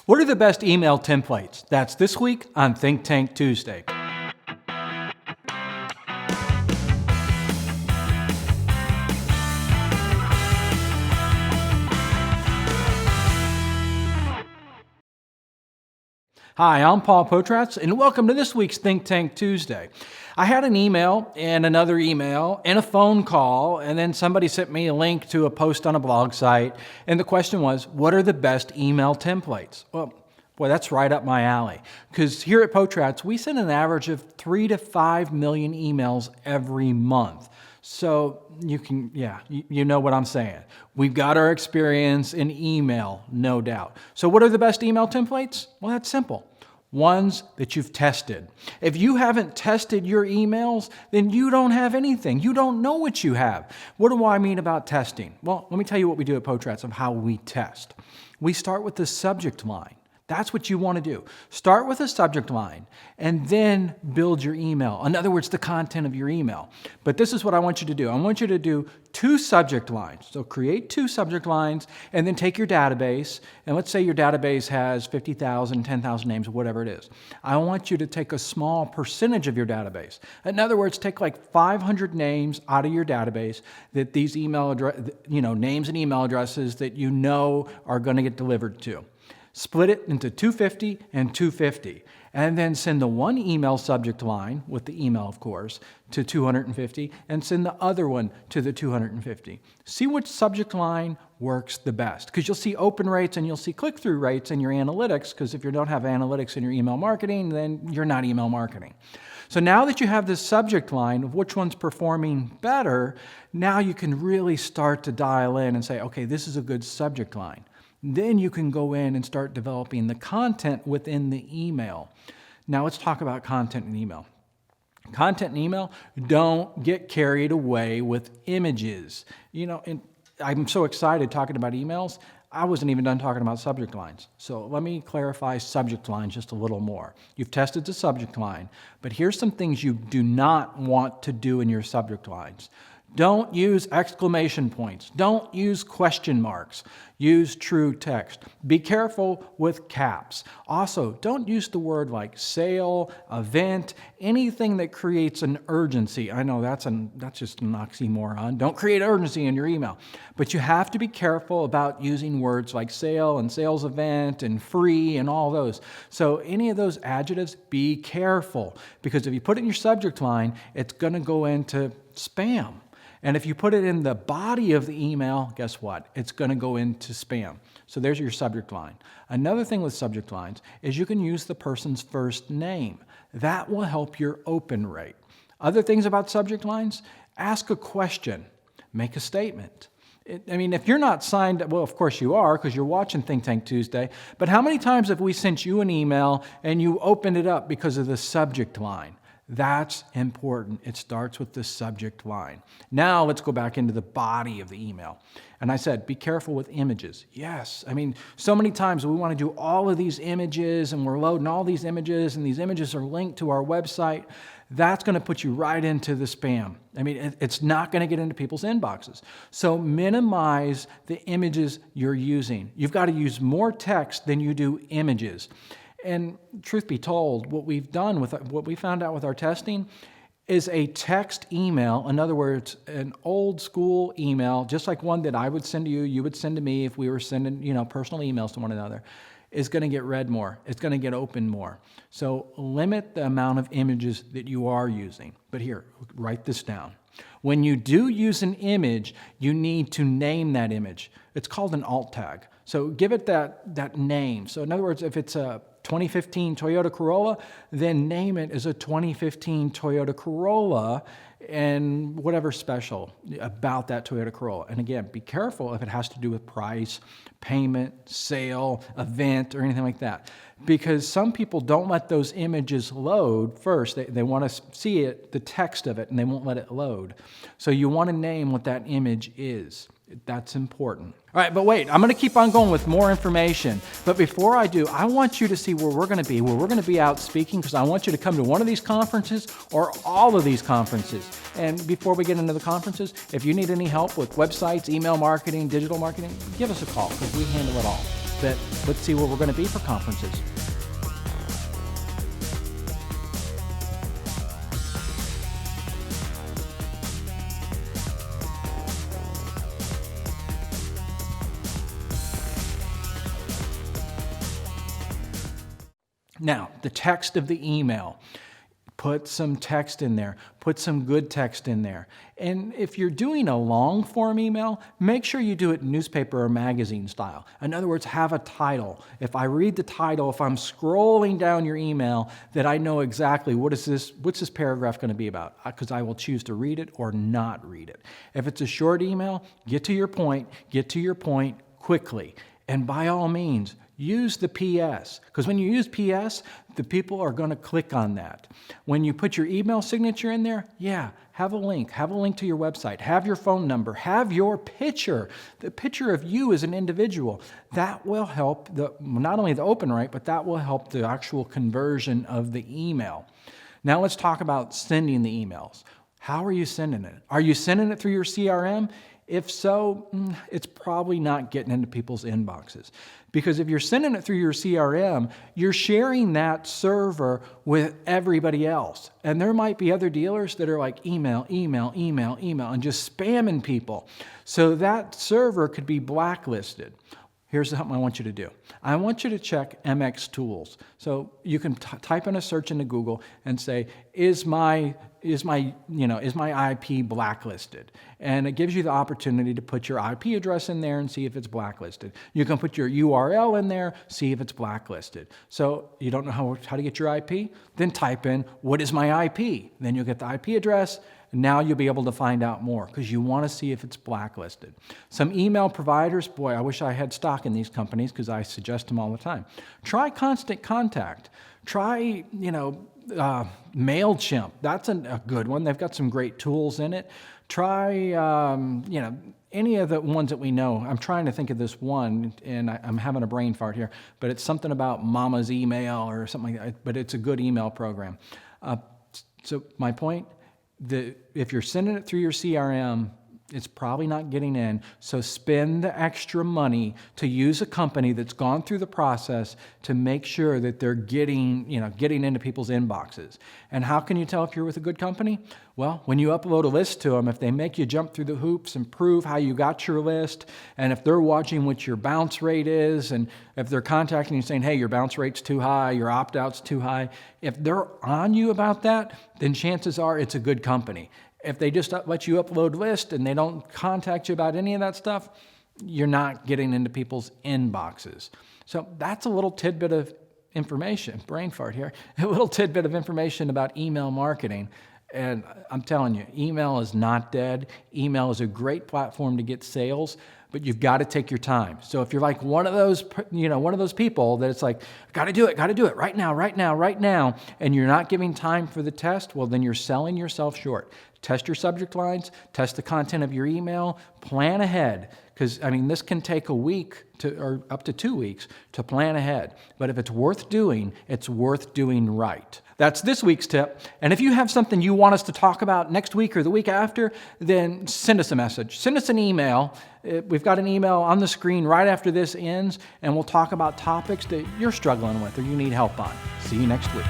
What are the best email templates? That's this week on Think Tank Tuesday. Hi, I'm Paul Potratz, and welcome to this week's Think Tank Tuesday. I had an email and another email and a phone call, and then somebody sent me a link to a post on a blog site, and the question was, what are the best email templates? Well, boy, that's right up my alley, because here at Potratz, we send an average of 3 to 5 million emails every month. So you know what I'm saying. We've got our experience in email, no doubt. So what are the best email templates? Well, that's simple. Ones that you've tested. If you haven't tested your emails, then you don't have anything. You don't know what you have. What do I mean about testing? Well, let me tell you what we do at Potratz of how we test. We start with the subject line. That's what you want to do. Start with a subject line and then build your email. In other words, the content of your email. But this is what I want you to do. I want you to do 2 subject lines. So create 2 subject lines and then take your database. And let's say your database has 50,000, 10,000 names, whatever it is. I want you to take a small percentage of your database. In other words, take like 500 names out of your database that these names and email addresses that you know are going to get delivered to. Split it into 250 and 250, and then send the one email subject line, with the email of course, to 250, and send the other one to the 250. See which subject line works the best, because you'll see open rates and you'll see click-through rates in your analytics, because if you don't have analytics in your email marketing, then you're not email marketing. So now that you have this subject line of which one's performing better, now you can really start to dial in and say, okay, this is a good subject line. Then you can go in and start developing the content within the email. Now let's talk about content in email. Content in email, don't get carried away with images. And I'm so excited talking about emails, I wasn't even done talking about subject lines. So let me clarify subject lines just a little more. You've tested the subject line, but here's some things you do not want to do in your subject lines. Don't use exclamation points. Don't use question marks. Use true text. Be careful with caps. Also, don't use the word like sale, event, anything that creates an urgency. I know that's just an oxymoron. Don't create urgency in your email. But you have to be careful about using words like sale and sales event and free and all those. So any of those adjectives, be careful, because if you put it in your subject line, it's going to go into spam. And if you put it in the body of the email, guess what? It's going to go into spam. So there's your subject line. Another thing with subject lines is you can use the person's first name. That will help your open rate. Other things about subject lines, ask a question, make a statement. If you're not signed, well, of course you are, because you're watching Think Tank Tuesday, but how many times have we sent you an email and you opened it up because of the subject line? That's important. It starts with the subject line. Now let's go back into the body of the email. And I said, be careful with images. Yes. So many times we want to do all of these images and we're loading all these images and these images are linked to our website. That's going to put you right into the spam. It's not going to get into people's inboxes. So minimize the images you're using. You've got to use more text than you do images. And truth be told, what we found out with our testing is a text email. In other words, an old school email, just like one that I would send to you, you would send to me if we were sending, personal emails to one another, is going to get read more. It's going to get opened more. So limit the amount of images that you are using. But here, write this down. When you do use an image, you need to name that image. It's called an alt tag. So give it that name. So in other words, if it's a 2015 Toyota Corolla, then name it as a 2015 Toyota Corolla and whatever special about that Toyota Corolla. And again, be careful if it has to do with price, payment, sale, event, or anything like that. Because some people don't let those images load first. They want to see it, the text of it, and they won't let it load. So you want to name what that image is. That's important. All right, but wait, I'm going to keep on going with more information. But before I do, I want you to see where we're going to be out speaking, because I want you to come to one of these conferences or all of these conferences. And before we get into the conferences, if you need any help with websites, email marketing, digital marketing, give us a call, because we handle it all. but let's see where we're going to be for conferences. Now, the text of the email. Put some text in there. Put some good text in there. And if you're doing a long form email, make sure you do it newspaper or magazine style. In other words, have a title. If I read the title, if I'm scrolling down your email, that I know exactly what's this paragraph going to be about, because I will choose to read it or not read it. If it's a short email, get to your point quickly. And by all means, use the PS, because when you use PS, the people are going to click on that. When you put your email signature in there, have a link to your website, have your phone number, have your picture, the picture of you as an individual. That will help not only the open rate, but that will help the actual conversion of the email. Now let's talk about sending the emails. How are you sending it? Are you sending it through your CRM? If so, it's probably not getting into people's inboxes. Because if you're sending it through your CRM, you're sharing that server with everybody else. And there might be other dealers that are like email, and just spamming people. So that server could be blacklisted. Here's something I want you to do. I want you to check MX Tools. So you can type in a search into Google and say, is my IP blacklisted? And it gives you the opportunity to put your IP address in there and see if it's blacklisted. You can put your URL in there, see if it's blacklisted. So you don't know how to get your IP? Then type in, what is my IP? Then you'll get the IP address. Now you'll be able to find out more because you want to see if it's blacklisted. Some email providers, boy, I wish I had stock in these companies because I suggest them all the time. Try Constant Contact. Try, MailChimp. That's a good one. They've got some great tools in it. Try, any of the ones that we know. I'm trying to think of this one, and I'm having a brain fart here, but it's something about Mama's Email or something like that, but it's a good email program. So my point, if you're sending it through your CRM, it's probably not getting in. So spend the extra money to use a company that's gone through the process to make sure that they're getting into people's inboxes. And how can you tell if you're with a good company? Well, when you upload a list to them, if they make you jump through the hoops and prove how you got your list, and if they're watching what your bounce rate is, and if they're contacting you saying, hey, your bounce rate's too high, your opt-out's too high, if they're on you about that, then chances are it's a good company. If they just let you upload list and they don't contact you about any of that stuff, you're not getting into people's inboxes. So that's a little tidbit of information, brain fart here, a little tidbit of information about email marketing. And I'm telling you, email is not dead. Email is a great platform to get sales, but you've got to take your time. So if you're like one of those people that it's like, got to do it right now, and you're not giving time for the test, well, then you're selling yourself short. Test your subject lines, test the content of your email, plan ahead. Because, this can take a week or up to 2 weeks to plan ahead. But if it's worth doing, it's worth doing right. That's this week's tip. And if you have something you want us to talk about next week or the week after, then send us a message. Send us an email. We've got an email on the screen right after this ends, and we'll talk about topics that you're struggling with or you need help on. See you next week.